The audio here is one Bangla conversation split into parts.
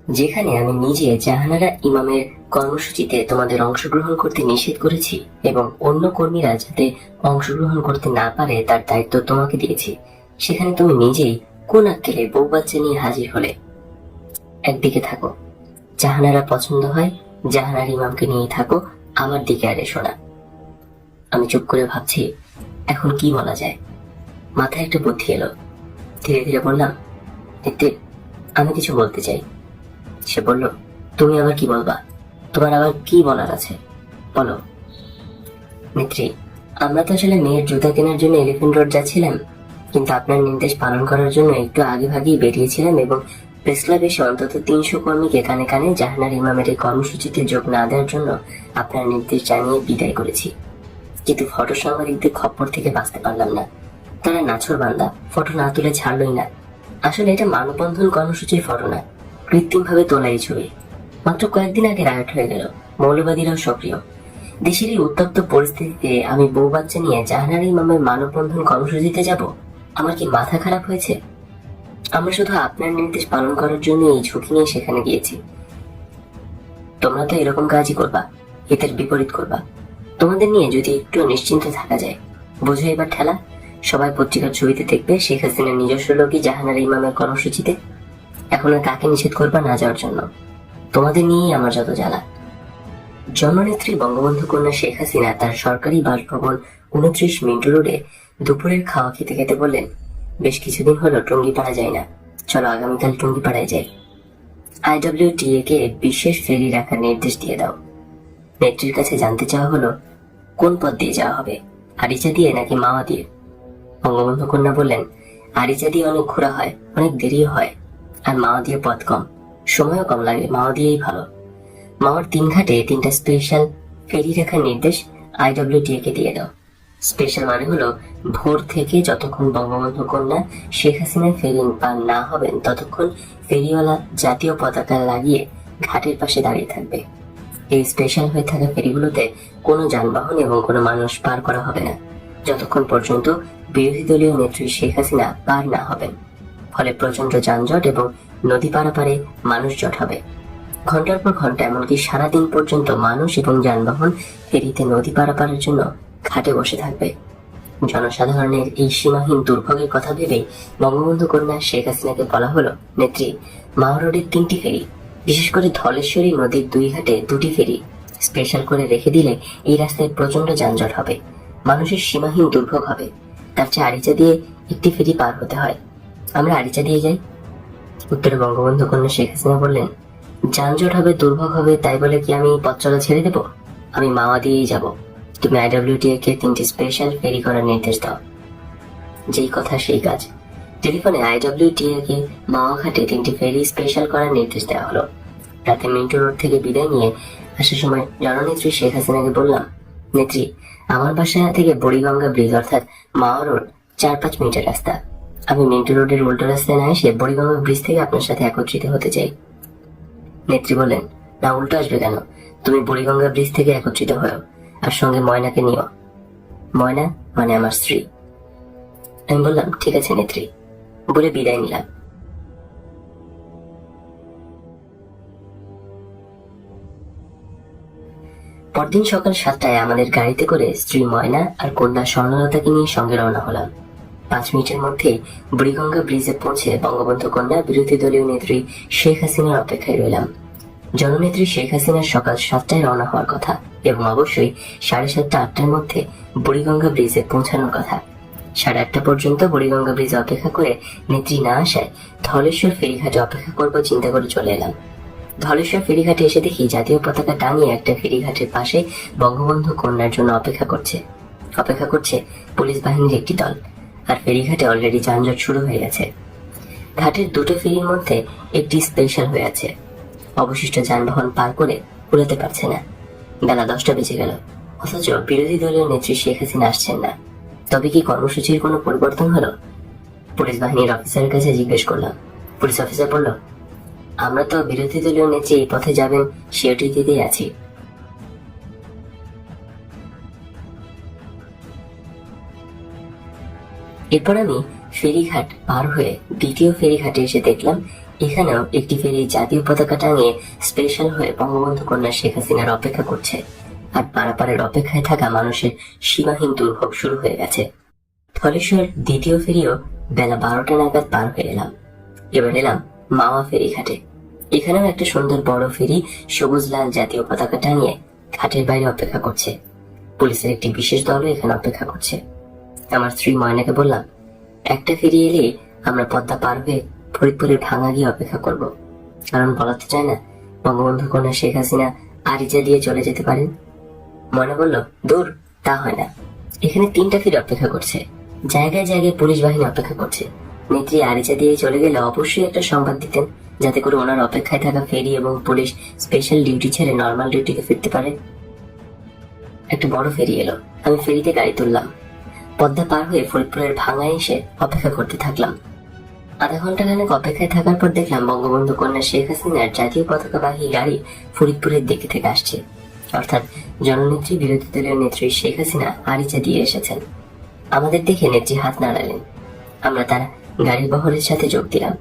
যেখানে আমি নিজে জাহানারা ইমামের কর্মসূচিতে তোমাদের অংশগ্রহণ করতে নিষেধ করেছি এবং অন্য কর্মীরা যাতে অংশগ্রহণ করতে না পারে তার দায়িত্ব তোমাকে দিয়েছি, সেখানে তুমি নিজেই কোন আক্কেলে বউ বাচ্চা নিয়ে হাজির হলে? একদিকে থাকো, জাহানারা পছন্দ হয় জাহানার ইমামকে নিয়ে থাকো, আমার দিকে আর এসো না। আমি চুপ করে ভাবছি এখন কি বলা যায়। মাথায় একটা বুদ্ধি এলো। ধীরে ধীরে বললাম, দেখতে আমি কিছু বলতে চাই। সে বলল, তুমি আবার কি বলবা? তোমার আবার কি বলার আছে, বলো। নেত্রী, আমরা তো আসলে মেয়ের জুতা কেনার জন্য এলিফ্যান্ট রোড যাচ্ছিলাম, কিন্তু আপনার নির্দেশ পালন করার জন্য একটু আগে ভাগেই বেরিয়েছিলাম এবং প্রেস ক্লাবে এসে অন্তত 300 কর্মীকে কানে কানে জাহানার ইমামের এই কর্মসূচিতে যোগ না দেওয়ার জন্য আপনার নির্দেশ জানিয়ে বিদায় করেছি। কিন্তু ফটো সাংবাদিকদের খপ্পর থেকে বাঁচতে পারলাম না। তারা নাছর বান্দা, ফটো না তুলে ছাড়লই না। আসলে এটা মানববন্ধন কর্মসূচির ফটো না, কৃত্রিম ভাবে তোলা এই ছবি। মাত্র কয়েকদিন আগে রায়ট হয়ে গেল, মৌলবাদীরাও সক্রিয়। দেশের এই উত্তপ্ত পরিস্থিতিতে আমি বউ বাচ্চা নিয়ে জাহানার ইমামের মানববন্ধন কর্মসূচিতে যাব? আমার কি মাথা খারাপ হয়েছে? আমরা শুধু আপনার নির্দেশ পালন করার জন্য এই ঝুঁকি নিয়ে সেখানে গিয়েছি। তোমরা তো এরকম কাজই করবা, এদের বিপরীত করবা। তোমাদের নিয়ে যদি একটু নিশ্চিন্তে থাকা যায়, বুঝো এবার ঠেলা। সবাই পত্রিকার ছবিতে দেখবে শেখ হাসিনার নিজস্ব লোকই জাহানার ইমামের কর্মসূচিতে। এখন আর কাকে নিষেধ করবা না যাওয়ার জন্য? তোমাদের নিয়েই আমার যত জ্বালা। জননেত্রী বঙ্গবন্ধু কন্যা শেখ হাসিনা তার সরকারি বাসভবন 29 মিন্টু রোডে দুপুরের খাওয়া খেতে খেতে বললেন, বেশ কিছুদিন হলো টুঙ্গিপাড়া যায় না, চলো আগামীকাল টুঙ্গিপাড়ায় যাই। IWTA কে বিশেষ ফেরি রাখার নির্দেশ দিয়ে দাও। নেত্রীর কাছে জানতে চাওয়া হলো, কোন পথ দিয়ে যাওয়া হবে, আরিচা দিয়ে নাকি মাওয়া দিয়ে? বঙ্গবন্ধু কন্যা বললেন, আরিচা দিয়ে অনেক ঘোরা হয়, অনেক দেরিও হয়, আর মাওয়া দিয়ে পথ কম, সময়ও কম লাগে, মাওয়া দিয়েই ভালো। মাওয়ার 3 ঘাটে 3টা স্পেশাল ফেরি রাখার নির্দেশ IWTA কে দিয়ে দাও। স্পেশাল মানে হলো ভোর থেকে যতক্ষণ বঙ্গবন্ধু কন্যা শেখ হাসিনার ফেরি পার না হবেন ততক্ষণ ফেরিওয়ালা জাতীয় পতাকা লাগিয়ে ঘাটের পাশে দাঁড়িয়ে থাকবে। এই স্পেশাল হয়ে থাকা ফেরিগুলোতে কোনো যানবাহন এবং কোনো মানুষ পার করা হবে না যতক্ষণ পর্যন্ত বিরোধী দলীয় নেত্রী শেখ হাসিনা পার না হবেন। ফলে প্রচন্ড যানজট এবং নদী পারাপারে মানুষ জট হবে। ঘন্টার পর ঘন্টা, এমনকি সারাদিন পর্যন্ত মানুষ এবং যানবাহন ফেরিতে নদী পারাপারের জন্য ঘাটে বসে থাকবে। জনসাধারণের এই সীমাহীন দুর্ভোগের কথা ভেবেই বঙ্গবন্ধু কন্যা শেখ হাসিনাকে বলা হলো, নেত্রী, মাওয়া রোডের 3টি ফেরি, বিশেষ করে ধলেশ্বরী নদীর 2 ঘাটে 2টি ফেরি স্পেশাল করে রেখে দিলে এই রাস্তায় প্রচন্ড যানজট হবে, মানুষের সীমাহীন দুর্ভোগ হবে। তার চেয়ে আরিচা দিয়ে একটি ফেরি পার হতে হয়, আমরা আরিচা দিয়ে যাই। উত্তরে বঙ্গবন্ধু কন্যা শেখ হাসিনা বললেন, যানজট হবে, দুর্ভোগ হবে, তাই বলে কি আমি পথ চলা ছেড়ে দেব? আমি মাওয়া দিয়েই যাব। তুমি IWTA কে 3টি স্পেশাল ফেরি করার নির্দেশ দাও। যেই কথা সেই কাজ। টেলিফোনে IWTA কে মাওয়া ঘাটে 3টি ফেরি স্পেশাল করার নির্দেশ দেওয়া হলো। রাতে মিন্টু রোড থেকে বিদায় নিয়ে আসার সময় জননেত্রী শেখ হাসিনাকে বললাম, নেত্রী, আমার বাসা থেকে বুড়িগঙ্গা ব্রিজ অর্থাৎ মাওয়া রোড 4-5 মিনিটের রাস্তা। আমি মিন্টু রোডের উল্টো রাস্তায় না এসে বুড়িগঙ্গা ব্রিজ থেকে আপনার সাথে একত্রিত হতে চাই। নেত্রী বললেন, না, উল্টো আসবে কেন? তুমি বুড়িগঙ্গা ব্রিজ থেকে একত্রিত হও, আর সঙ্গে ময়নাকে নিও। ময়না মানে আমার স্ত্রী। আমি বললাম, ঠিক আছে নেত্রী, বলে বিদায় নিলাম। পরদিন সকাল 7টায় আমাদের গাড়িতে করে স্ত্রী ময়না আর কন্যা স্বর্ণলতাকে নিয়ে সঙ্গে রওনা হলাম। 5 মিনিটের মধ্যে বুড়িগঙ্গা ব্রিজে পৌঁছে বঙ্গবন্ধু কন্যা বিরোধী দলীয় নেত্রী শেখ হাসিনার অপেক্ষায় রইলাম। জননেত্রী শেখ হাসিনার সকাল 7টায় রওনা হওয়ার কথা এবং অবশ্যই 7:30-8টার মধ্যে বুড়িগঙ্গা ব্রিজে পৌঁছানোর কথা। 8:30 পর্যন্ত বুড়িগঙ্গা ব্রিজে অপেক্ষা করে নেত্রী না আসায় ধলেশ্বর ফেরিঘাটে অপেক্ষা করবো চিন্তা করে চলে এলাম। ধলেশ্বর ফেরিঘাটে এসে দেখি জাতীয় পতাকা টানিয়ে একটা ফেরিঘাটের পাশে বঙ্গবন্ধু কন্যার জন্য অপেক্ষা করছে পুলিশ বাহিনীর একটি দল। আর ফেরিঘাটে অলরেডি যানজট শুরু হয়ে গেছে। ঘাটের 2টো ফেরির মধ্যে একটি স্পেশাল হয়ে আছে, অবশিষ্ট যানবাহন পার করে উড়াতে পারছে না। বেলা 10টা বেজে গেল, অথচ বিরোধী দলীয় নেত্রী শেখ হাসিনা আসছেন না। তবে কি কর্মসূচির কোনো পরিবর্তন হলো? পুলিশ বাহিনীর অফিসারের কাছে জিজ্ঞেস করলাম। পুলিশ অফিসার বলল, আমরা তো বিরোধী দলীয় নেত্রী এই পথে যাবেন সিওটি দিতেই আছি। এরপর আমি ফেরিঘাট পার হয়ে দ্বিতীয় ফেরিঘাটে এসে দেখলাম এখানেও একটি ফেরি জাতীয় পতাকা টাঙিয়ে স্পেশাল হয়ে বঙ্গবন্ধু কন্যা শেখ হাসিনার অপেক্ষা করছে। আর পারাপারের অপেক্ষায় থাকা মানুষের সীমাহীন দুর্ভোগ শুরু হয়ে গেছে। ধলেশ্বর দ্বিতীয় ফেরিও বেলা 12টা নাগাদ পার হয়ে এলাম। এবার এলাম মাওয়া ফেরিঘাটে। এখানেও একটা সুন্দর বড় ফেরি সবুজ লাল জাতীয় পতাকা টাঙিয়ে ঘাটের বাইরে অপেক্ষা করছে। পুলিশের একটি বিশেষ দলও এখানে অপেক্ষা করছে। আমার স্ত্রী ময়নাকে বললাম, একটা ফেরি এলে আমরা পদ্মা পার হয়ে ফরিদপুরের ভাঙা গিয়ে অপেক্ষা করব, কারণ বলাতে চায় না বঙ্গবন্ধু কন্যা শেখ হাসিনা আরিচা দিয়ে চলে যেতে পারেন। ময়না বলল, দূর, তা হয় না, এখানে 3টা ফেরি অপেক্ষা করছে, জায়গায় জায়গায় পুলিশ বাহিনী অপেক্ষা করছে। নেত্রী আরিচা দিয়ে চলে গেলে অবশ্যই একটা সংবাদ দিতেন, যাতে করে ওনার অপেক্ষায় থাকা ফেরি এবং পুলিশ স্পেশাল ডিউটি ছেড়ে নর্মাল ডিউটিতে ফিরতে পারে। একটা বড় ফেরি এলো। আমি ফেরিতে গাড়ি তুললাম। পদ্মা পার হয়ে ফরিদপুরের ভাঙায় এসে অপেক্ষা করতে থাকলাম। আধা ঘন্টা খানেক অপেক্ষায় থাকার পর দেখলাম বঙ্গবন্ধু কন্যা শেখ হাসিনার জাতীয় পতাকাবাহী গাড়ি ফরিদপুরের দিকে থেকে আসছে। অর্থাৎ জননেত্রী বিরোধী দলীয় নেত্রী শেখ হাসিনা আরিচা দিয়ে এসেছেন। আমাদের দেখে নেত্রী হাত নাড়ালেন। আমরা তার গাড়ির বহরের সাথে যোগ দিলাম।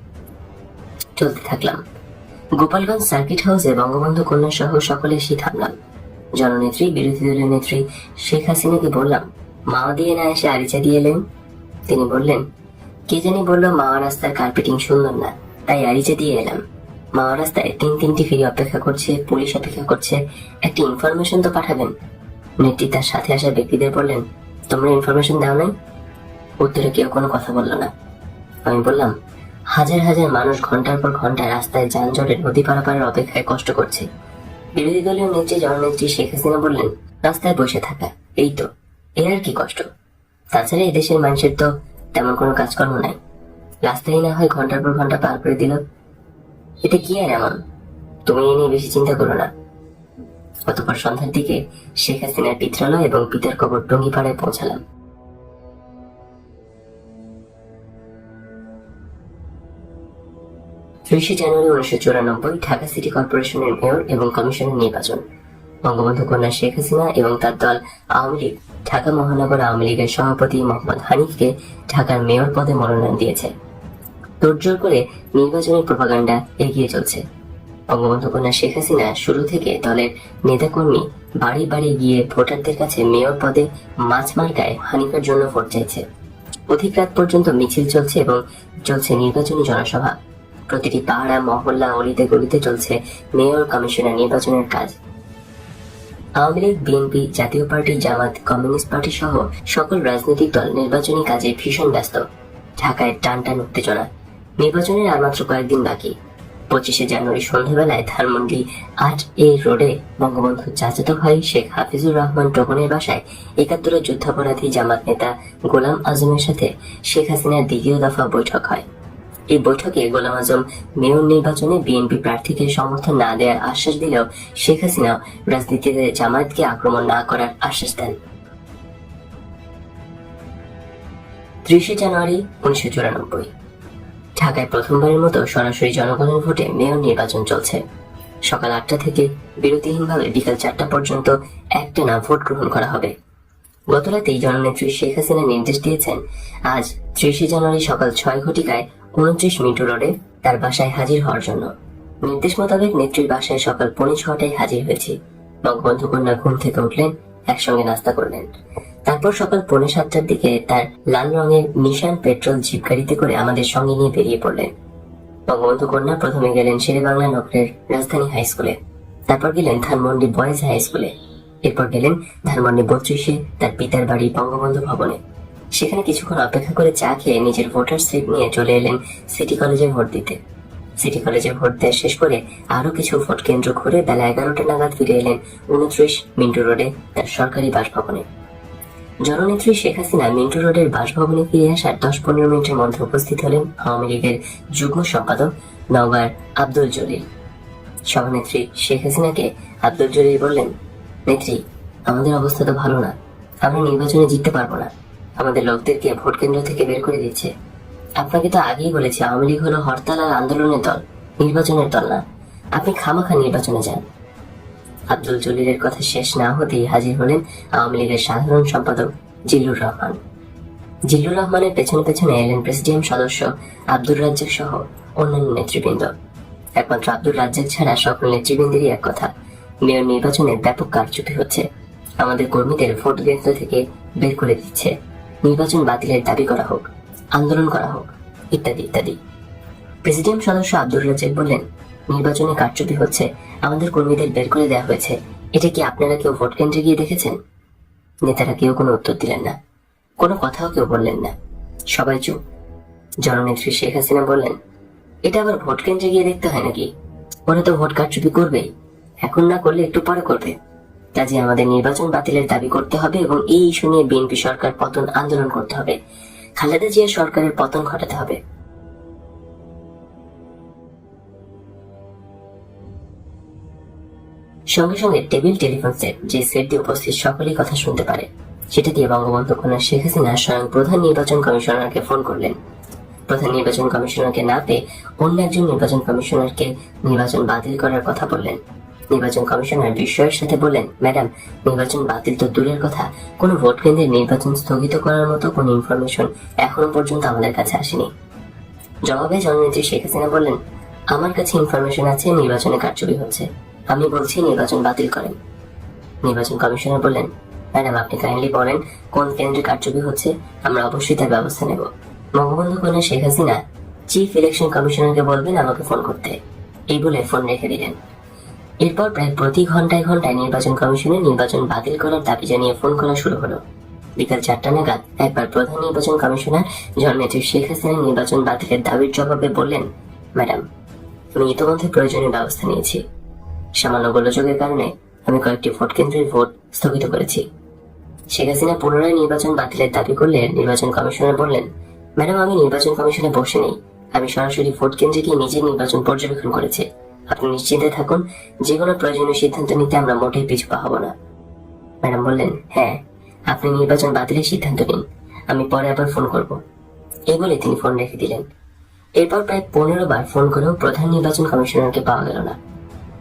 চলতে থাকলাম। গোপালগঞ্জ সার্কিট হাউসে বঙ্গবন্ধু কন্যা সহ সকলে এসে থামলাম। জননেত্রী বিরোধী দলীয় নেত্রী শেখ হাসিনাকে বললাম, মাওয়া দিয়ে না এসে আরিচা দিয়ে এলেন। তিনি বললেন, কে জানি বললো মাওয়া রাস্তার কার্পেটিং সুন্দর না, তাই আরিচা দিয়ে এলাম। মাওয়া রাস্তায় 3টি ফেরি অপেক্ষা করছে, পুলিশ অপেক্ষা করছে, একটা ইনফরমেশন তো পাঠাবেন। নেত্রী তার সাথে আসা ব্যক্তিদের বললেন, তোমরা ইনফরমেশন দাও নাই? উত্তরে কেউ কোনো কথা বলল না। আমি বললাম, হাজার হাজার মানুষ ঘন্টার পর ঘন্টা রাস্তায় যানজটে নদী পারাপারের অপেক্ষায় কষ্ট করছে। বিরোধী দলীয় নেত্রী জননেত্রী শেখ হাসিনা বললেন, রাস্তায় বসে থাকা, এই তো, এর আর কি কষ্ট? তাছাড়া এদেশের মানুষের তো তেমন কোনো কাজকর্ম নাই, রাস্তায় না হয় ঘন্টার পর ঘন্টা পার করে দিল, এটা কি আর এমন? তুমি এ নিয়ে বেশি চিন্তা করো না। অতঃপর সন্ধ্যার দিকে শেখ হাসিনার পিত্রালয় এবং পিতার কবর টঙ্গিপাড়ায় পৌঁছালাম। 30 জানুয়ারি 1994 ঢাকা সিটি কর্পোরেশনের মেয়র এবং কমিশনার নির্বাচন। বঙ্গবন্ধু কন্যা শেখ হাসিনা এবং তার দল আওয়ামী লীগ ঢাকা মহানগর আওয়ামী লীগের সভাপতি মোহাম্মদ হানিফকে ঢাকার মেয়র পদে মনোনয়ন দিয়েছে। তোড়জোড় করে নির্বাচনী প্রপাগান্ডা এগিয়ে চলছে। বঙ্গবন্ধু কন্যা শেখ হাসিনা শুরু থেকে দলের নেতাকর্মী বাড়ি বাড়ি গিয়ে ভোটারদের কাছে মেয়র পদে মাছ মার্কায় হানিফের জন্য ভোট চাইছে। অধিক রাত পর্যন্ত মিছিল চলছে এবং চলছে নির্বাচনী জনসভা। প্রতিটি পাড়া, মহল্লা, অলিতে গলিতে চলছে মেয়র, কমিশনার নির্বাচনের কাজ। আওয়ামী লীগ, বিএনপি, জাতীয় পার্টি, জামাত, কমিউনিস্ট পার্টি সহ সকল রাজনৈতিক দল নির্বাচনী কাজে ভীষণ ব্যস্ত। ঢাকায় টান টান উত্তেজনা। নির্বাচনের আর মাত্র কয়েকদিন বাকি। 25 জানুয়ারি সন্ধ্যাবেলায় ধানমন্ডি 8A রোডে বঙ্গবন্ধুর চাচাতো ভাই শেখ হাফিজুর রহমান টোকনের বাসায় 71 যুদ্ধাপরাধী জামাত নেতা গোলাম আজমের সাথে শেখ হাসিনার দ্বিতীয় দফা বৈঠক হয়। এই বৈঠকে গোলাম আজম মেয়র নির্বাচনে বিএনপি প্রার্থীকে সমর্থন না দেওয়ার আশ্বাস দিলেও শেখ হাসিনা রাজনীতিতে জামায়াতকে আক্রমণ না করার আশ্বাস দেন। 30 জানুয়ারি 1994 ঢাকায় প্রথমবারের মতো সরাসরি জনগণের ভোটে মেয়র নির্বাচন চলছে। সকাল 8টা থেকে বিরতিহীনভাবে বিকাল 4টা পর্যন্ত একটানা ভোট গ্রহণ করা হবে। গত রাতেই জননেত্রী শেখ হাসিনা নির্দেশ দিয়েছেন আজ 30 জানুয়ারি সকাল 6 ঘটিকায় 29 মিন্টু রোডে তার বাসায় হাজির হওয়ার জন্য। নির্দেশ মোতাবেক নেত্রীর বাসায় সকাল 6:45 হাজির হয়েছি। বঙ্গবন্ধু কন্যা ঘুম থেকে উঠলেন, একসঙ্গে নাস্তা করলেন। তারপর সকাল 6:45টার দিকে তার লাল রঙের নিশান পেট্রোল জিপ গাড়িতে করে আমাদের সঙ্গে নিয়ে বেরিয়ে পড়লেন। বঙ্গবন্ধু কন্যা প্রথমে গেলেন শেরেবাংলা নগরের রাজধানী হাই স্কুলে, তারপর গেলেন ধানমন্ডি বয়েজ হাই স্কুলে, এরপর গেলেন ধানমন্ডি 32-এ তার পিতার বাড়ি বঙ্গবন্ধু ভবনে। সেখানে কিছুক্ষণ অপেক্ষা করে চা খেয়ে নিজের ভোটার স্লিপ নিয়ে চলে এলেন সিটি কলেজে ভোট দিতে। সিটি কলেজে ভোট দেওয়া শেষ করে আরো কিছু ভোট কেন্দ্র ঘুরে বেলা 11টা নাগাদ ফিরে এলেন 29 মিন্টু রোডে তার সরকারি বাসভবনে। জননেত্রী শেখ হাসিনা মিন্টু রোডের বাসভবনে ফিরে আসার 10-15 মিনিটের মধ্যে উপস্থিত হলেন আওয়ামী লীগের যুগ্ম সম্পাদক নওগাঁর আব্দুল জলিল। সভানেত্রী শেখ হাসিনাকে আব্দুল জলিল বললেন, নেত্রী, আমাদের অবস্থা তো ভালো না, আমরা নির্বাচনে জিততে পারবো না, আমাদের লোকদেরকে ভোট কেন্দ্র থেকে বের করে দিচ্ছে। আপনাকে তো আগেই বলেছি আওয়ামী লীগ হলো হরতাল আর আন্দোলনের দল, নির্বাচনের দল না, আপনি খামাখা নির্বাচনে যান। আব্দুল জলিলের কথা শেষ না হতেই হাজির হলেন আওয়ামী লীগের সাধারণ সম্পাদক জিল্লুর রহমান। জিল্লুর রহমানের পেছনে পেছনে এলেন প্রেসিডিয়াম সদস্য আব্দুর রাজ্জাক সহ অন্যান্য নেতৃবৃন্দ। একমাত্র আব্দুর রাজ্জাক ছাড়া সকল নেতৃবৃন্দেরই এক কথা, মেয়র নির্বাচনে ব্যাপক কারচুপি হচ্ছে, আমাদের কর্মীদের ভোট কেন্দ্র থেকে বের করে দিচ্ছে, নির্বাচন বাতিলের দাবি করা হোক, আন্দোলন করা হোক, ইত্যাদি ইত্যাদি। প্রেসিডিয়াম সদস্য আব্দুর রাজ্জাক বললেন, নির্বাচনে কারচুপি হচ্ছে, আমাদের কর্মীদের বের করে দেওয়া হয়েছে, এটা কি আপনারা কেউ ভোট কেন্দ্রে গিয়ে দেখেছেন? নেতারা কেউ কোনো উত্তর দিলেন না, কোনো কথাও কেউ বললেন না, সবাই চুপ। জননেত্রী শেখ হাসিনা বললেন, এটা আবার ভোট কেন্দ্রে গিয়ে দেখতে হয় নাকি? ওরা তো ভোট কারচুপি করবেই, এখন না করলে একটু পরে করবে। কাজে আমাদের নির্বাচন বাতিলের দাবি করতে হবে এবং এই ইস্যু নিয়ে বিএনপি সরকার পতন আন্দোলন করতে হবে, খালেদা জিয়া সরকারের পতন ঘটাতে হবে। সঙ্গে সঙ্গে টেবিল টেলিফোন সেট, যে সেট দিয়ে উপস্থিত সকলেই কথা শুনতে পারে, সেটা দিয়ে বঙ্গবন্ধু কন্যা শেখ হাসিনা স্বয়ং প্রধান নির্বাচন কমিশনারকে ফোন করলেন। প্রধান নির্বাচন কমিশনারকে না পেয়ে অন্য একজন নির্বাচন কমিশনারকে নির্বাচন বাতিল করার কথা বললেন। নির্বাচন কমিশনার বিস্ময়ের সাথে বললেন, ম্যাডাম, নির্বাচন বাতিল তো দূরের কথা, কোনো ভোট কেন্দ্রের নির্বাচন স্থগিত করার মতো কোনো ইনফরমেশন এখনো পর্যন্ত আমাদের কাছে আসেনি। জবাবে জননেত্রী শেখ হাসিনা বললেন, আমার কাছে ইনফরমেশন আছে নির্বাচনে কারচুপি হচ্ছে, আমি বলছি নির্বাচন বাতিল করেন। নির্বাচন কমিশনার বললেন, ম্যাডাম, আপনি কাইন্ডলি বলেন কোন কেন্দ্রে কারচুপি হচ্ছে, আমরা অবশ্যই তার ব্যবস্থা নেব। বঙ্গবন্ধু কন্যা শেখ হাসিনা চিফ ইলেকশন কমিশনারকে বলবেন আমাকে ফোন করতে, এই বলে ফোন রেখে দিলেন। এরপর প্রায় প্রতি ঘন্টায় ঘন্টায় নির্বাচন কমিশনে নির্বাচন বাতিল করার দাবি জানিয়ে ফোন করা শুরু হলো। বিকাল 4টা নাগাদ একবার প্রধান নির্বাচন কমিশনার জননেত্রী শেখ হাসিনা নির্বাচন বাতিলের দাবির জবাবে বললেন, ম্যাডাম, আমি ইতিমধ্যে প্রয়োজনীয় ব্যবস্থা নিয়েছি, সামান্য গোলযোগের কারণে আমি কয়েকটি ভোট কেন্দ্রের ভোট স্থগিত করেছি। শেখ হাসিনা পুনরায় নির্বাচন বাতিলের দাবি করলে নির্বাচন কমিশনার বললেন, ম্যাডাম, আমি নির্বাচন কমিশনে বসে নেই, আমি সরাসরি ভোট কেন্দ্রে গিয়ে নিজে নির্বাচন পর্যবেক্ষণ করেছি, আপনি নিশ্চিন্তে থাকুন, যে কোনো প্রয়োজনীয় সিদ্ধান্ত নিতে আমরা মোটেই পিছু পা হব না। ম্যাডাম বললেন, হ্যাঁ, আপনি নির্বাচন বাতিলের সিদ্ধান্ত নিন, আমি পরে আবার ফোন করব। এই বলে তিনি ফোন রেখে দিলেন। এরপর প্রায় 15 বার ফোন করেও প্রধান নির্বাচন কমিশনারকে পাওয়া গেল না,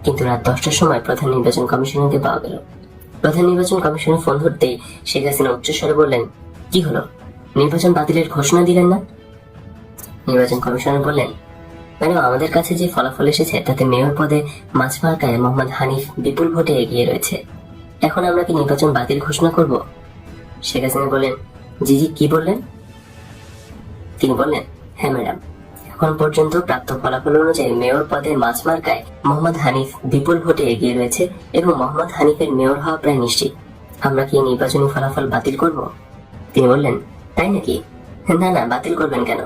কিন্তু রাত 10টার সময় প্রধান নির্বাচন কমিশনারকে পাওয়া গেল। প্রধান নির্বাচন কমিশনের ফোন ধরতেই শেখ হাসিনা উচ্চস্বরে বললেন, কি হলো, নির্বাচন বাতিলের ঘোষণা দিলেন না? নির্বাচন কমিশনার বললেন, ম্যাডাম, আমাদের কাছে যে ফলাফল এসেছে তাতে মেয়র পদে মাঝমার্কায় মোহাম্মদ হানিফ বিপুল ভোটে এগিয়ে রয়েছে, এখন আমরা কি নির্বাচন বাতিল ঘোষণা করব? শেখ হাসিনা বললেন, জি জি, কি বললেন? তিনি বললেন, হ্যাঁ ম্যাডাম, এখন পর্যন্ত প্রাপ্ত ফলাফল অনুযায়ী মেয়র পদে মাঝমার্কায় মোহাম্মদ হানিফ বিপুল ভোটে এগিয়ে রয়েছে এবং মোহাম্মদ হানিফের মেয়র হওয়া প্রায় নিশ্চিত, আমরা কি নির্বাচনী ফলাফল বাতিল করব? তিনি বললেন, তাই নাকি? না না, বাতিল করবেন কেন?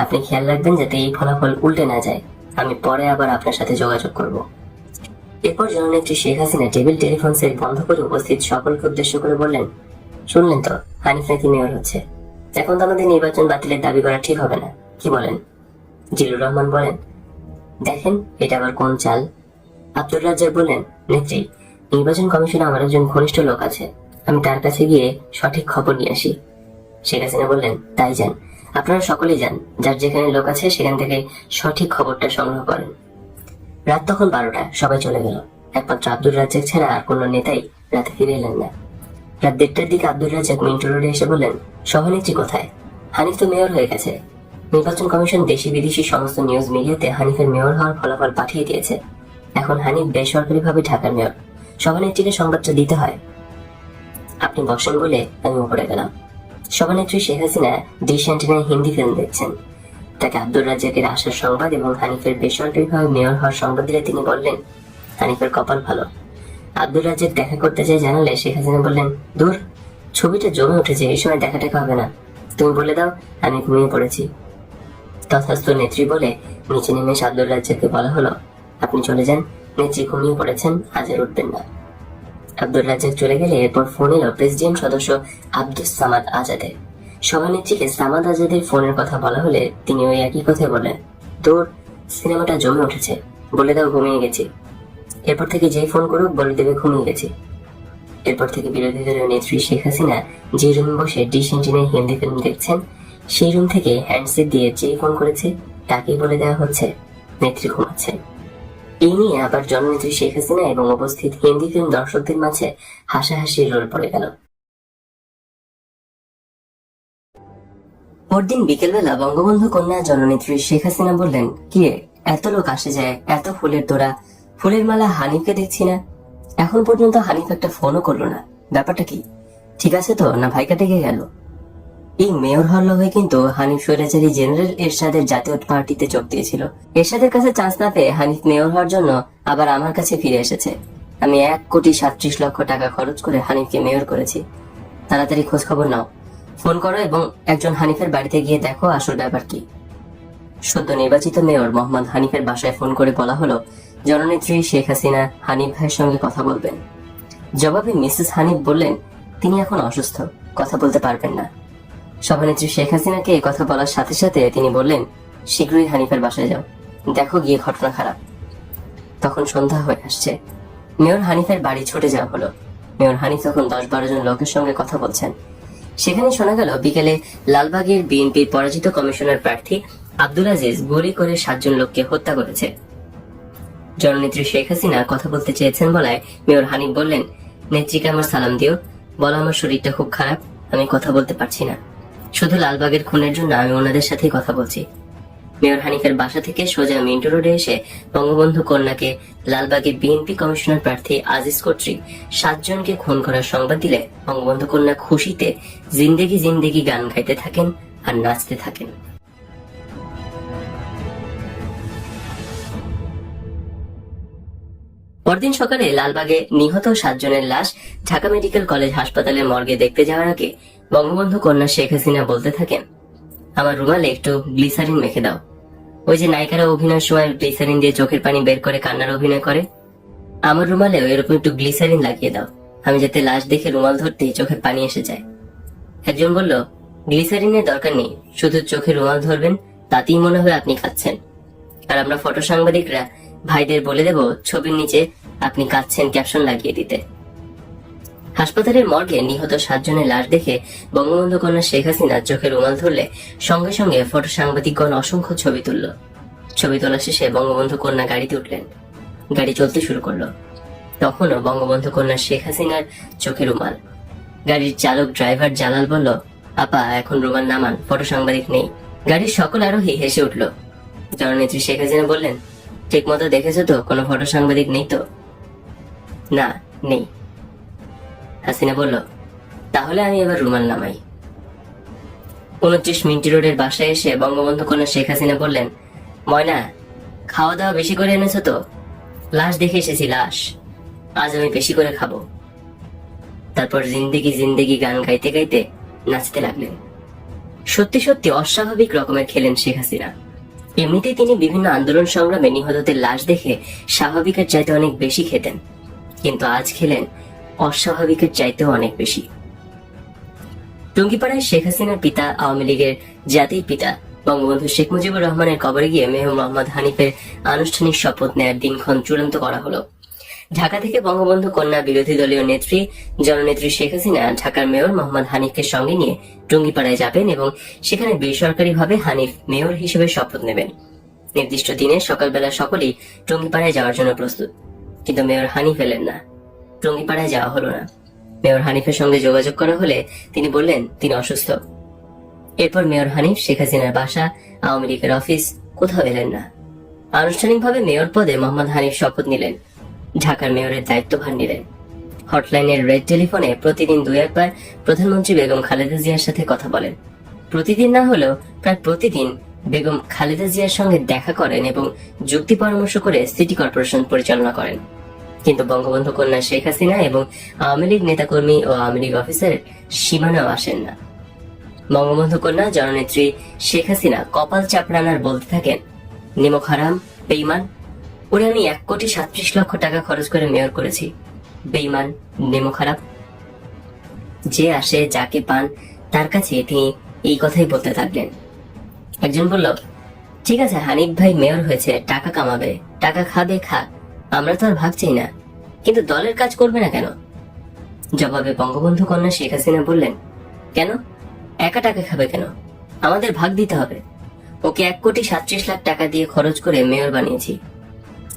আপনি খেয়াল রাখবেন যাতে এই ফলাফল উল্টে না যায়, আমি পরে আবার আপনার সাথে যোগাযোগ করব। এরপর জননেত্রী Sheikh Hasina table telephone set বন্ধ করে উপস্থিত সকলকে উদ্দেশ্য করে বললেন, শুনলেন তো, হানিফ নাকি মেয়র হচ্ছে, এখন তো আমাদের নির্বাচন বাতিলের দাবি করা ঠিক হবে না, কি বলেন? জিল্লুর রহমান বলেন, দেখেন এটা আবার কোন চাল? আব্দুর রাজ্জাক বললেন, নেত্রী, নির্বাচন কমিশনে আমার একজন ঘনিষ্ঠ লোক আছে, আমি তার কাছে গিয়ে সঠিক খবর নিয়ে আসি। শেখ হাসিনা বললেন, তাই যান, আপনারা সকলেই যান, যার যেখানে লোক আছে সেখান থেকে সঠিক খবরটা সংগ্রহ করেন। রাত তখন 12টা, সবাই চলে গেল, একমাত্র আব্দুর রাজ্জাক ছাড়া আর কোনো নেতাই রাতে ফিরে এলেন না। রাত 1টার দিকে আব্দুর রাজ্জাক মিন্টু রোডে এসে বললেন, সভানেত্রী কোথায়? হানিফ তো মেয়র হয়ে গেছে, নির্বাচন কমিশন দেশি বিদেশি সমস্ত নিউজ মিডিয়াতে হানিফের মেয়র হওয়ার ফলাফল পাঠিয়ে দিয়েছে, এখন হানিফ বেসরকারিভাবে ঢাকার মেয়র, সভানেত্রীকে সংবাদটা দিতে হয়। আপনি বসেন বলে আমি উপরে গেলাম। সভানেত্রী শেখ হাসিনা ডিশ অ্যান্টেনায় হিন্দি ফিল্ম দেখছেন, তাকে আব্দুর রাজ্জাকের আসার সংবাদ এবং হানিফের বেসরকারিভাবে মেয়র হওয়ার সংবাদ দিলে তিনি বললেন, হানিফের কপাল ভালো। আব্দুর রাজ্জাক দেখা করতে চাই জানালে শেখ হাসিনা বললেন, দূর, ছবিটা জমে উঠেছে, এই সময় দেখা টাকা হবে না, তুমি বলে দাও আমি ঘুমিয়ে পড়েছি। তথাস্থ নেত্রী বলে নিচে নেমে আব্দুর রাজ্জাককে বলা হলো, আপনি চলে যান, নেত্রী ঘুমিয়ে পড়েছেন, আজ আর উঠবেন না। আব্দুর রাজ্জাক চলে গেলে এরপর ফোন এলো প্রেসিডিয়াম সদস্য আব্দুস সামাদ আজাদের। সভানেত্রীকে সামাদ আজাদের ফোনের কথা বলা হলে তিনি ওই একই কথাই বললেন, দূর, সিনেমাটা জমে উঠেছে, বলে দাও ঘুমিয়ে গেছি। এরপর থেকে যেই ফোন করুক বলে দেবে ঘুমিয়ে গেছি। এরপর থেকে বিরোধী দলীয় নেত্রী শেখ হাসিনা যে রুমে বসে ডিশ অ্যান্টেনায় হিন্দি ফিল্ম দেখছেন, সেই রুম থেকে হ্যান্ডসেট দিয়ে যেই ফোন করেছে তাকেই বলে দেওয়া হচ্ছে নেত্রী ঘুমাচ্ছেন। এই নিয়ে আবার জননেত্রী শেখ হাসিনা এবং উপস্থিত হিন্দি ফিল্ম দর্শকদের মাঝে হাসাহাসির রোল পড়ে গেল। পরদিন বিকেলবেলা বঙ্গবন্ধু কন্যা জননেত্রী শেখ হাসিনা বললেন, কিরে এত লোক আসে যায়, এত ফুলের তোড়া, ফুলের মালা, হানিফকে দেখছি না। এখন পর্যন্ত হানিফ একটা ফোনও করলো না, ব্যাপারটা কি? ঠিক আছে তো, না ভাই কাটে গেল? এই মেয়র হওয়ার লোভে কিন্তু হানিফ স্বৈরাচারী জেনারেল এরশাদের জাতীয় পার্টিতে যোগ দিয়েছিল। এরশাদের কাছে চান্স না পেয়ে হানিফ মেয়র হওয়ার জন্য আবার আমার কাছে ফিরে এসেছে। আমি 1,37,00,000 টাকা খরচ করে হানিফকে মেয়র করেছি। তাড়াতাড়ি খোঁজ খবর নাও, ফোন করো এবং একজন হানিফের বাড়িতে গিয়ে দেখো আসল ব্যাপার কি। সদ্য নির্বাচিত মেয়র মোহাম্মদ হানিফের বাসায় ফোন করে বলা হলো, জননেত্রী শেখ হাসিনা হানিফ ভাইয়ের সঙ্গে কথা বলবেন। জবাবে মিসেস হানিফ বললেন, তিনি এখন অসুস্থ, কথা বলতে পারবেন না। সভানেত্রী শেখ হাসিনাকে এই কথা বলার সাথে সাথে তিনি বললেন, শীঘ্রই হানিফের বাসায় যাও, দেখো গিয়ে ঘটনা খারাপ। তখন সন্ধ্যা হয়ে আসছে। মেয়র হানিফের বাড়ি ছুটে যাওয়া হলো। মেয়র হানিফ তখন 10-12 জন লোকের সঙ্গে কথা বলছেন। সেখানে শোনা গেল, বিকেলে লালবাগের বিএনপির পরাজিত কমিশনার প্রার্থী আব্দুল আজিজ গুলি করে 7 জন লোককে হত্যা করেছে। জননেত্রী শেখ হাসিনা কথা বলতে চেয়েছেন বলায় মেয়র হানিফ বললেন, নেত্রীকে আমার সালাম দিও, বলো আমার শরীরটা খুব খারাপ, আমি কথা বলতে পারছি না। শুধু লালবাগের খুনের জন্য আমি ওনাদের সাথেই কথা বলছি। মেয়র হানিফের বাসা থেকে সোজা মিন্টো রোডে এসে বঙ্গবন্ধু কন্যাকে লালবাগে বিএনপি কমিশনার প্রার্থী আজিজ কর্তৃক 7 জনকে খুন করার সংবাদ দিলে বঙ্গবন্ধু কন্যা খুশিতে জিন্দেগি জিন্দেগি গান গাইতে থাকেন আর নাচতে থাকেন। পরদিন সকালে লালবাগে নিহত 7 জনের লাশ ঢাকা মেডিকেল কলেজ হাসপাতালের মর্গে দেখতে যাওয়ার আগে বঙ্গবন্ধু কন্যা শেখ হাসিনা বলতে থাকেন, আমার রুমালে একটু গ্লিসারিন মেখে দাও। ওই যে নায়িকারা অভিনয়ের সময় গ্লিসারিন দিয়ে চোখের পানি বের করে কান্নার অভিনয় করে, আমার রুমালেও এরকম একটু গ্লিসারিন লাগিয়ে দাও, আমি যাতে লাশ দেখে রুমাল ধরতেই চোখে পানি এসে যায়। একজন বলল, গ্লিসারিনের দরকার নেই, শুধু চোখে রুমাল ধরবেন, তাতেই মনে হয় আপনি খাচ্ছেন। আর আমরা ফটো সাংবাদিকরা ভাইদের বলে দেব ছবির নিচে আপনি কাঁদছেন ক্যাপশন লাগিয়ে দিতে। হাসপাতালের মর্গে নিহত 7 জনের লাশ দেখে বঙ্গবন্ধু কন্যা শেখ হাসিনা চোখে রুমাল ধরলে সঙ্গে সঙ্গে ফটো সাংবাদিকগণ অসংখ্য ছবি তুলল। ছবি তোলা শেষে বঙ্গবন্ধু কন্যা গাড়িতে উঠলেন। গাড়ি চলতে শুরু করলো। তখনও বঙ্গবন্ধু কন্যা শেখ হাসিনার চোখে রুমাল। গাড়ির চালক ড্রাইভার জালাল বলল, আপা এখন রুমাল নামান, ফটো সাংবাদিক নেই। গাড়ির সকল আরোহী হেসে উঠল। জননেত্রী শেখ হাসিনা বললেন, ঠিক মতো দেখেছো তো, কোনো ফটো সাংবাদিক নেই তো? না, নেই। হাসিনা বলল, তাহলে আমি এবার রুমাল নামাই। 29 মিন্টি রোডের বাসায় এসে বঙ্গবন্ধু কন্যা শেখ হাসিনা বললেন, ময়না খাওয়া দাওয়া বেশি করে এনেছো তো? লাশ দেখে এসেছি, লাশ আজ আমি বেশি করে খাবো। তারপর জিন্দেগি জিন্দেগি গান গাইতে গাইতে নাচতে লাগলেন। সত্যি সত্যি অস্বাভাবিক রকমের খেলেন শেখ হাসিনা। এমনিতেই তিনি বিভিন্ন আন্দোলন সংগ্রামে নিহতদের লাশ দেখে স্বাভাবিকের চাইতে অনেক বেশি খেতেন, কিন্তু আজ খেলেন অস্বাভাবিকের চাইতেও অনেক বেশি। টঙ্গিপাড়ায় শেখ হাসিনার পিতা, আওয়ামী লীগের জাতির পিতা বঙ্গবন্ধু শেখ মুজিবুর রহমানের কবরে গিয়ে মেয়র মোহাম্মদ হানিফের আনুষ্ঠানিক শপথ নেয়ার দিনক্ষণ চূড়ান্ত করা হলো। ঢাকা থেকে বঙ্গবন্ধু কন্যা বিরোধী দলীয় নেত্রী জননেত্রী শেখ হাসিনা ঢাকার মেয়র মোহাম্মদ হানিফকে সঙ্গে নিয়ে টঙ্গিপাড়ায় যাবেন এবং সেখানে বেসরকারিভাবে হানিফ মেয়র হিসেবে শপথ নেবেন। নির্দিষ্ট দিনে সকালবেলা সকলেই টঙ্গিপাড়ায় যাওয়ার জন্য প্রস্তুত, কিন্তু মেয়র হানিফ এলেন না। টঙ্গিপাড়ায় যাওয়া হলো না। মেয়র হানিফের সঙ্গে যোগাযোগ করা হলে তিনি বললেন তিনি অসুস্থ। এরপর মেয়র হানিফ শেখ হাসিনার বাসা, আওয়ামী লীগের অফিস কোথাও এলেন না। আনুষ্ঠানিকভাবে মেয়র পদে মোহাম্মদ হানিফ শপথ নিলেন, ঢাকার মেয়রের দায়িত্বভার নিলেন। হটলাইনের রেড টেলিফোনে প্রতিদিন 2-1 বার প্রধানমন্ত্রী বেগম খালেদা জিয়ার সাথে কথা বলেন। প্রতিদিন না হলেও প্রায় প্রতিদিন বেগম খালেদা জিয়ার সঙ্গে দেখা করেন এবং যুক্তি পরামর্শ করে সিটি কর্পোরেশন পরিচালনা করেন। কিন্তু বঙ্গবন্ধু কন্যা শেখ হাসিনা এবং আওয়ামী লীগ নেতাকর্মী ও আওয়ামী লীগ অফিসার সীমানাও আসেন না। বঙ্গবন্ধু কন্যা জননেত্রী শেখ হাসিনা কপাল চাপড়ানার বলতে থাকেন, নিমক হারাম, বেঈমান, ওরে আমি 1,37,00,000 টাকা খরচ করে মেয়র করেছি, বেঈমান, নিমক হারাম। যে আসে যাকে পান তার কাছে তিনি এই কথাই বলতে থাকলেন। একজন বলল, ঠিক আছে হানিফ ভাই মেয়র হয়েছে, টাকা কামাবে, টাকা খাবে, খাক, আমরা তো আর ভাগ চাই না, কিন্তু দলের কাজ করবে না কেন? জবাবে বঙ্গবন্ধু কন্যা শেখ হাসিনা বললেন, কেন একা টাকা খাবে কেন? আমাদের ভাগ দিতে হবে। ওকে 1,37,00,000 টাকা দিয়ে খরচ করে মেয়র বানিয়েছি,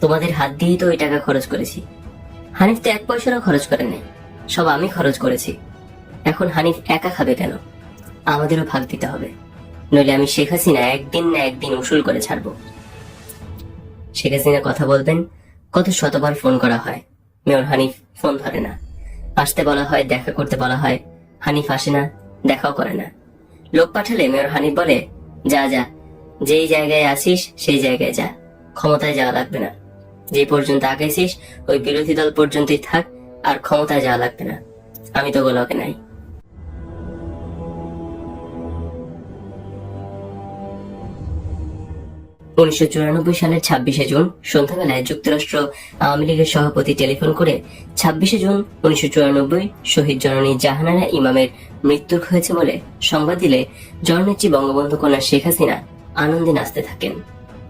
তোমাদের হাত দিয়েই তো ওই টাকা খরচ করেছি। হানিফ তো 1 পয়সারও খরচ করে নাই, সব আমি খরচ করেছি। এখন হানিফ একা খাবে কেন? আমাদেরও ভাগ দিতে হবে, নইলে আমি শেখ হাসিনা একদিন না একদিন উসুল করে ছাড়বো। শেখ হাসিনা কথা বলবেন, কত শতবার ফোন করা হয়, মেয়র হানিফ ফোন ধরে না। আসতে বলা হয়, দেখা করতে বলা হয়, হানিফ আসে না, দেখাও করে না। লোক পাঠালে মেয়র হানিফ বলে, যা যা, যেই জায়গায় আসিস সেই জায়গায় যা, ক্ষমতায় যাওয়া লাগবে না। যে পর্যন্ত আগাইছিস ওই বিরোধী দল পর্যন্তই থাক, আর ক্ষমতায় যাওয়া লাগবে না। আমি তো গোলকে নাই। 1994 সালের 26শে জুন সন্ধ্যাবেলায় যুক্তরাষ্ট্র আওয়ামী লীগের সভাপতি টেলিফোন করে 26শে জুন 1994 শহীদ জননী জাহানারা ইমামের মৃত্যু হয়েছে বলে সংবাদ দিলে জননেত্রী বঙ্গবন্ধু কন্যা শেখ হাসিনা আনন্দে নাচতে থাকেন।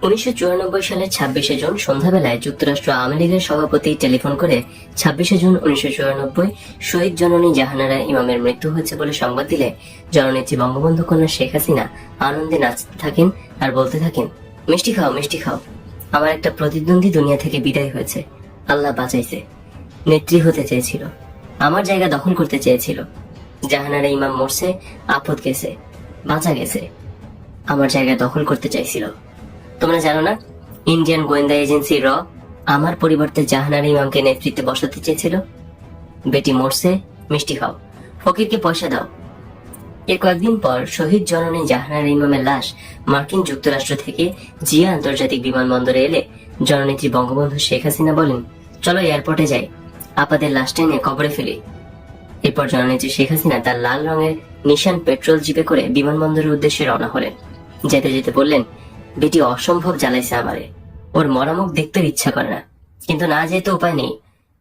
1994 সালের 26শে জুন সন্ধ্যাবেলায় যুক্তরাষ্ট্র আওয়ামী লীগের সভাপতি টেলিফোন করে 26শে জুন 1994 শহীদ জননী জাহানারা ইমামের মৃত্যু হয়েছে বলে সংবাদ দিলে জননেত্রী বঙ্গবন্ধু কন্যা শেখ হাসিনা আনন্দে নাচতে থাকেন আর বলতে থাকেন, মিষ্টি খাও, মিষ্টি খাও। আমার একটা প্রতিদ্বন্দ্বী দুনিয়া থেকে বিদায় হয়েছে, আল্লাহ বাঁচাইছে। নেত্রী হতে চেয়েছিল, আমার জায়গা দখল করতে চেয়েছিল। জাহানারা ইমাম মরছে, আপদ গেছে, বাঁচা গেছে, আমার জায়গা দখল করতে চাইছিল। তোমরা জানো না, ইন্ডিয়ান গোয়েন্দা এজেন্সি র আমার পরিবর্তে জাহানারা ইমামকে নেতৃত্বে বসাতে চেয়েছিল। বেটি মরছে, মিষ্টি খাও, ফকিরকে পয়সা দাও। এর কয়েকদিন পর শহীদ জননী জাহানারা ইমামের লাশ মার্কিন যুক্তরাষ্ট্র থেকে জিয়া আন্তর্জাতিক বিমানবন্দরে এলে জননেত্রী বঙ্গবন্ধু শেখ হাসিনা বলেন, চলো এয়ারপোর্টে যাই, আপাদের লাশটা নিয়ে কবরে ফেলি। এরপর জননেত্রী শেখ হাসিনা তার লাল রঙের নিশান পেট্রোল জিপে করে বিমানবন্দরের উদ্দেশ্যে রওনা হলেন। যেতে যেতে বললেন, বেটি অসম্ভব জ্বালাইছে আমারে, ওর মরামুখ দেখতে ইচ্ছা করে না, কিন্তু না যেতে উপায় নেই।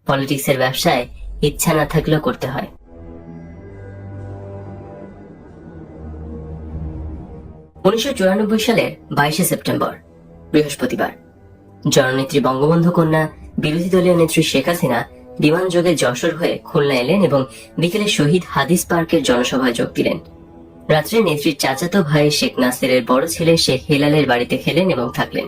পলিটিক্সের ব্যবসায় ইচ্ছা না থাকলেও করতে হয়। 1994 সালের 22শে সেপ্টেম্বর বৃহস্পতিবার জননেত্রী বঙ্গবন্ধু কন্যা বিরোধী দলীয় নেত্রী শেখ হাসিনা বিমান যোগে যশোর হয়ে খুলনা এলেন এবং বিকেলে শহীদ হাদিস পার্কের জনসভায় যোগ দিলেন। রাত্রে নেত্রীর চাচাতো ভাই শেখ নাসিরের বড় ছেলে শেখ হেলালের বাড়িতে খেলেন এবং থাকলেন।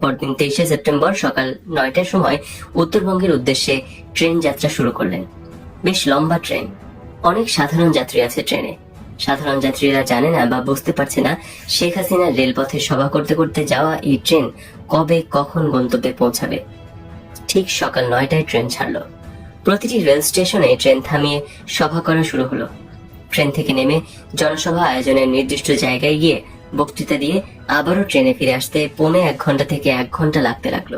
পরদিন 23শে সেপ্টেম্বর সকাল 9টার সময় উত্তরবঙ্গের উদ্দেশ্যে ট্রেন যাত্রা শুরু করলেন। বেশ লম্বা ট্রেন, অনেক সাধারণ যাত্রী আছে ট্রেনে। সাধারণ যাত্রীরা জানে না বা বুঝতে পারছে না শেখ হাসিনা রেলপথে সভা করতে করতে যাওয়া এই ট্রেন কবে কখন গন্তব্যে পৌঁছাবে। ঠিক সকাল 9টায় ট্রেন ছাড়ল। প্রতিটি রেল স্টেশনে ট্রেন থামিয়ে সভা করা শুরু হলো। ট্রেন থেকে নেমে জনসভা আয়োজনের নির্দিষ্ট জায়গায় গিয়ে বক্তৃতা দিয়ে আবারও ট্রেনে ফিরে আসতে 1.5 ঘন্টা থেকে 1 ঘন্টা লাগতে লাগলো।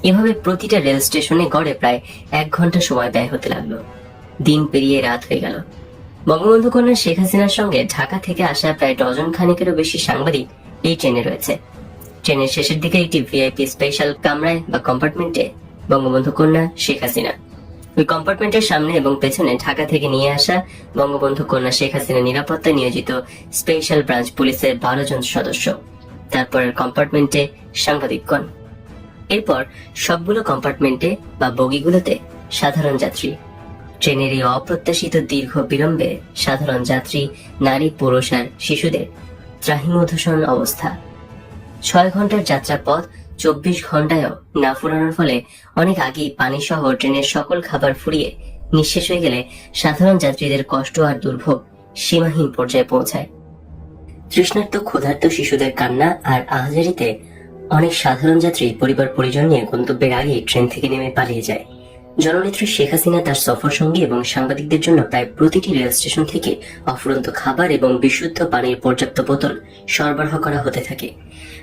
এভাবে প্রতিটা রেল স্টেশনে গড়ে প্রায় 1 ঘন্টা সময় ব্যয় হতে লাগলো। দিন পেরিয়ে রাত হয়ে গেল। বঙ্গবন্ধু কন্যা শেখ হাসিনার সঙ্গে ঢাকা থেকে আসা প্রায় ডজন খানেকেরও বেশি সাংবাদিক এই ট্রেনে রয়েছে। ট্রেনের শেষের দিকে একটি ভিআইপি স্পেশাল কামরায় বা কম্পার্টমেন্টে বঙ্গবন্ধু কন্যা শেখ হাসিনা। ওই কম্পার্টমেন্টের সামনে এবং পেছনে ঢাকা থেকে নিয়ে আসা বঙ্গবন্ধু কন্যা শেখ হাসিনা নিরাপত্তায় নিয়োজিত স্পেশাল ব্রাঞ্চ পুলিশের 12 জন সদস্য। তারপরের কম্পার্টমেন্টে সাংবাদিকগণ। এরপর সবগুলো কম্পার্টমেন্টে বা বগিগুলোতে সাধারণ যাত্রী। ট্রেনের এই অপ্রত্যাশিত দীর্ঘ বিলম্বে সাধারণ যাত্রী, নারী, পুরুষ আর শিশুদের ত্রাহিমাধুসন অবস্থা। 6 ঘন্টার যাত্রা পথ 24 ঘন্টায়ও না ফুরানোর ফলে অনেক আগেই পানি সহ ট্রেনের সকল খাবার ফুরিয়ে নিঃশেষ হয়ে গেলে সাধারণ যাত্রীদের কষ্ট আর দুর্ভোগ সীমাহীন পর্যায়ে পৌঁছায়। তৃষ্ণার্ত ক্ষুধার্ত শিশুদের কান্না আর আহাজারিতে অনেক সাধারণ যাত্রী পরিবার পরিজন নিয়ে গন্তব্যের আগে ট্রেন থেকে নেমে পালিয়ে যায়। জননেত্রী শেখ হাসিনা তার সফর সঙ্গী এবং সাংবাদিকদের জন্য প্রায় প্রতিটি রেল স্টেশন থেকে অফুরন্ত খাবার এবং বিশুদ্ধ পানির পর্যাপ্ত বোতল সরবরাহ করা হতে থাকে।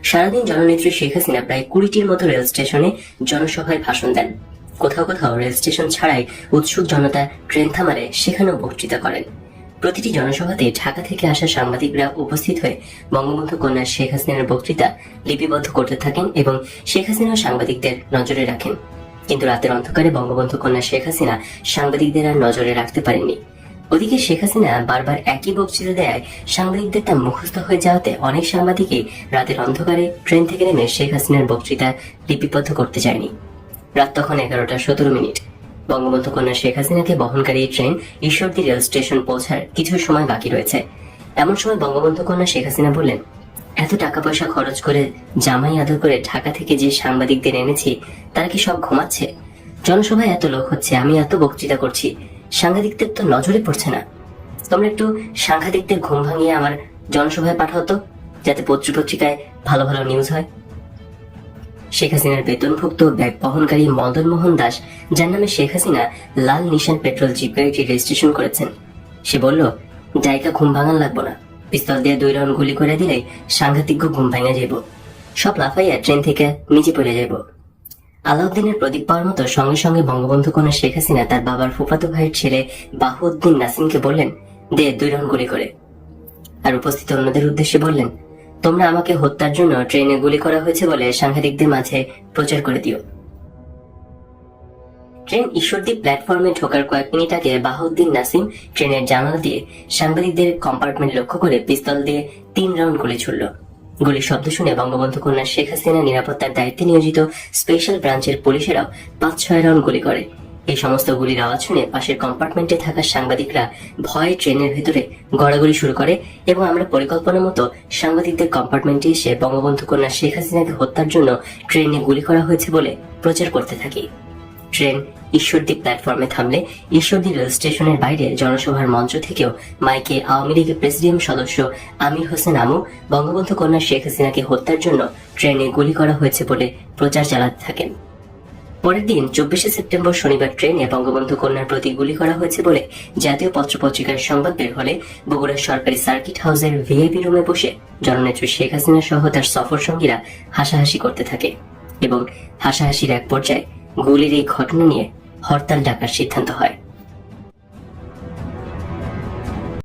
সারাদিন জননেত্রী শেখ হাসিনা প্রায় 20টির মতো রেল স্টেশনে জনসভায় ভাষণ দেন। কোথাও কোথাও রেল স্টেশন ছাড়াই উৎসুক জনতা ট্রেন থামালে সেখানেও বক্তৃতা করেন। প্রতিটি জনসভাতে ঢাকা থেকে আসা সাংবাদিকরা উপস্থিত হয়ে বঙ্গবন্ধু কন্যা শেখ হাসিনার বক্তৃতা লিপিবদ্ধ করতে থাকেন এবং শেখ হাসিনা সাংবাদিকদের নজরে রাখেন। কিন্তু রাতের অন্ধকারে বঙ্গবন্ধু কন্যা শেখ হাসিনা সাংবাদিকদের আর নজরে রাখতে পারেননি। ওদিকে শেখ হাসিনা বারবার একই বক্তৃতা দেয় সাংবাদিকদের তা মুখস্থ হয়ে যাওয়াতে অনেক সাংবাদিকই রাতের অন্ধকারে ট্রেন থেকে নেমে শেখ হাসিনার বক্তৃতা লিপিবদ্ধ করতে চায়নি। রাত তখন 11:17। বঙ্গবন্ধু কন্যা শেখ হাসিনাকে বহনকারী ট্রেন ঈশ্বরদী রেল স্টেশন পৌঁছার কিছু সময় বাকি রয়েছে। এমন সময় বঙ্গবন্ধু কন্যা শেখ হাসিনা বললেন, এত টাকা পয়সা খরচ করে জামাই আদর করে ঢাকা থেকে যে সাংবাদিকদের এনেছি তারা কি সব ঘুমাচ্ছে? জনসভায় এত লোক হচ্ছে, আমি এত বক্তৃতা করছি, সাংবাদিকদের তো নজরে পড়ছে না। তোমরা একটু সাংবাদিকদের ঘুম ভাঙিয়ে আমার জনসভায় পাঠাও তো। যাতে পত্রিকায় ভালো ভালো নিউজ হয়। শেখ হাসিনার বেতনভুক্ত ব্যাগ বহনকারী মদন মোহন দাস, যার নামে শেখ হাসিনা লাল নিশান পেট্রোল জিপ গাড়িটি রেজিস্ট্রেশন করেছেন, সে বলল, জায়গা ঘুম ভাঙান লাগবো না, পিস্তল দিয়ে 2 রাউন্ড গুলি করে দিলে সাংঘাতিক ঘুম ভাঙা যাইব, সব লাফাইয়া ট্রেন থেকে নিচে পড়ে যাইব। আলাউদ্দিনের প্রদীপ পাওয়ার মতো সঙ্গে সঙ্গে বঙ্গবন্ধু কন্যা শেখ হাসিনা তার বাবার ফুফাতো ভাইয়ের ছেলে বাহুউদ্দিন নাসিমকে বললেন, দে 2 রাউন্ড গুলি করে। আর উপস্থিত অন্যদের উদ্দেশ্যে বললেন, তোমরা আমাকে হত্যার জন্য ট্রেনে গুলি করা হয়েছে বলে সাংবাদিকদের মাঝে প্রচার করে দিও। ট্রেন ঈশ্বরদী প্ল্যাটফর্মে ঢোকার কয়েক মিনিট আগে বাহুউদ্দিন নাসিম ট্রেনের জানালা দিয়ে সাংবাদিকদের কম্পার্টমেন্ট লক্ষ্য করে পিস্তল দিয়ে 3 রাউন্ড গুলি ছুড়ল। গুলির শব্দ শুনে বঙ্গবন্ধু কন্যা শেখ হাসিনা নিরাপত্তার দায়িত্বে নিয়োজিত স্পেশাল ব্রাঞ্চের পুলিশেরাও 5-6 রাউন্ড গুলি করে। এই সমস্ত গুলির আওয়াজ শুনে পাশের কম্পার্টমেন্টে থাকা সাংবাদিকরা ভয়ে ট্রেনের ভেতরে গড়াগড়ি শুরু করে এবং আমরা পরিকল্পনা মতো সাংবাদিকদের কম্পার্টমেন্টে এসে বঙ্গবন্ধু কন্যা শেখ হাসিনাকে হত্যার জন্য ট্রেনে গুলি করা হয়েছে বলে প্রচার করতে থাকি। ট্রেন ঈশ্বরদী প্ল্যাটফর্মে থামলে ঈশ্বরদী রেল স্টেশনের বাইরে জনসভার মঞ্চ থেকেও মাইকে আওয়ামী লীগের প্রেসিডিয়াম সদস্য আমির হোসেন আমু বঙ্গবন্ধু কন্যা শেখ হাসিনাকে হত্যার জন্য ট্রেনে গুলি করা হয়েছে বলে প্রচার চালাতে থাকেন। পরের দিন 24শে সেপ্টেম্বর শনিবার ট্রেনে বঙ্গবন্ধু কন্যার প্রতি গুলি করা হয়েছে বলে জাতীয় পত্রপত্রিকার সংবাদ বের হলে বগুড়ার সরকারি সার্কিট হাউসের ভিআইপি রুমে বসে জননেত্রী শেখ হাসিনা সহ তার সফর সঙ্গীরা হাসাহাসি করতে থাকে এবং হাসাহাসির এক পর্যায়ে গুলির এই ঘটনা নিয়ে হরতাল ডাকার সিদ্ধান্ত হয়।